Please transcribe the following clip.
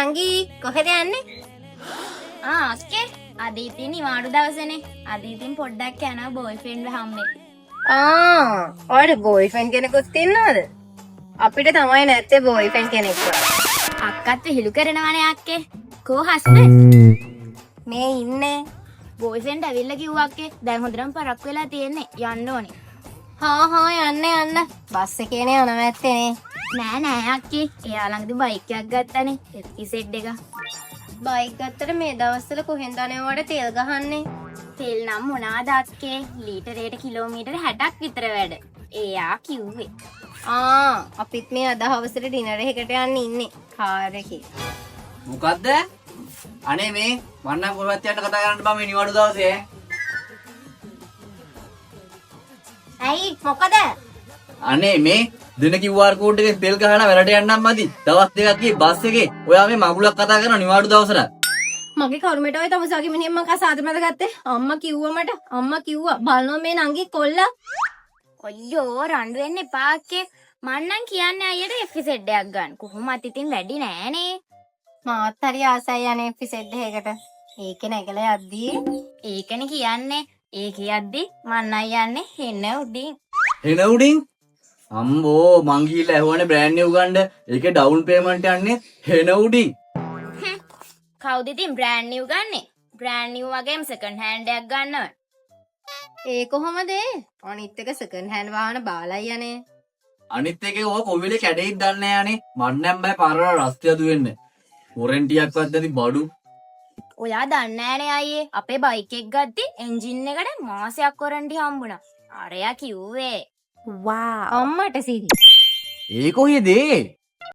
නංගි කොහෙද යන්නේ? අක්කේ අද ඉතින් නිවාඩු දවසනේ. අද ඉතින් පොඩ්ඩක් යනවා බෝයිෆ්‍රෙන්ඩ්ව හම්බෙන්න. ඔයාලට බෝයිෆ්‍රෙන්ඩ් කෙනෙකුත් ඉන්නවද? අපිට තමයි නැත්තේ බෝයිෆ්‍රෙන්ඩ් කෙනෙක්. අක්කත් විහිළු කරනවනේ අක්කේ. කෝ හස්බන්ඩ්? මේ ඉන්නේ. බෝයිෆ්‍රෙන්ඩ් ඇවිල්ලා කිව්වා අක්කේ. දැන් හොඳටම පරක්කු වෙලා තියෙන්නේ. යන්න ඕනේ. යන්න. බස් එකේනේ යනවා ඇත්තේනේ. නෑ අක්කේ. එයා ළඟදී බයික් එකක් ගත්තානේ. එපිසෙඩ් එක. බයික් ගත්තට මේ දවස්වල කොහෙන්ද අනේවට තෙල් ගහන්නේ? තෙල් නම් මොනවාද අක්කේ? ලීටරයට කිලෝමීටර 60ක් විතර වැඩ. එයා කිව්වේ. අපිත් මේ අද හවසට ඩිනර් එකකට යන්න ඉන්නේ කාර් එකේ. මොකද්ද? අනේ මේ මන්නම් කොහෙවත් යන්න කතා කරන්න බෑ මේ නිවාඩු දවසේ. ඇයි මොකද? අනේ මේ දෙන QR කෝඩ් එකෙන් තෙල් ගහලා වැඩට යන්නම් මදි. දවස් දෙකක් ගියේ බස් එකේ. ඔයා මේ මගුලක් කතා කරන නිවාඩු දවසට. මගේ කරුමෙට ඔය තමසාගේ මිනිහෙන් මං කසාද මැද ගත්තේ. අම්මා කිව්වා බලනවා මේ නංගි කොල්ලා. අයියෝ රණ්ඩු වෙන්න එපා අක්කේ. මන්නම් කියන්නේ අයියට එපිසෙඩ් එකක් ගන්න. කොහොමත් ඉතින් වැඩි නෑනේ. මාත් හරි ආසයි යන්නේ එපිසෙඩ් එකකට. ඒකේ නැගලා යද්දී ඒකනේ කියන්නේ. ඒ කියද්දි මන්නයි යන්නේ හෙන්න උඩින්. එන උඩින් අම්බෝ මං ගිහලා ඇහුවානේ බ්‍රෑන්ඩ් නිව් ගන්න. ඒකේ ඩවුන් පේමන්ට් යන්නේ හෙන උඩින්. කවුද ඉතින් බ්‍රෑන්ඩ් නිව් ගන්නෙ? බ්‍රෑන්ඩ් නිව් වගේම සෙකන්ඩ් හෑන්ඩ් එකක් ගන්නව. ඒ කොහොමද? අනිත් එක සෙකන්ඩ් හෑන්ඩ් වාහන බාලයි යන්නේ. අනිත් එකේ ඕක කොවිලේ කැඩෙයිද දන්නේ නෑනේ. මන්නම් බෑ පාරවල් රස්තිය අදු වෙන්න. වොරන්ටියක්වත් නැති බඩු. ඔයා දන්නේ නෑනේ අයියේ. අපේ බයික් එක ගද්දි එන්ජින් එකට මාසයක් වොරන්ටි හම්බුණා. අරයා කිව්වේ. අම්මට සිරි. ඒ කොහෙද?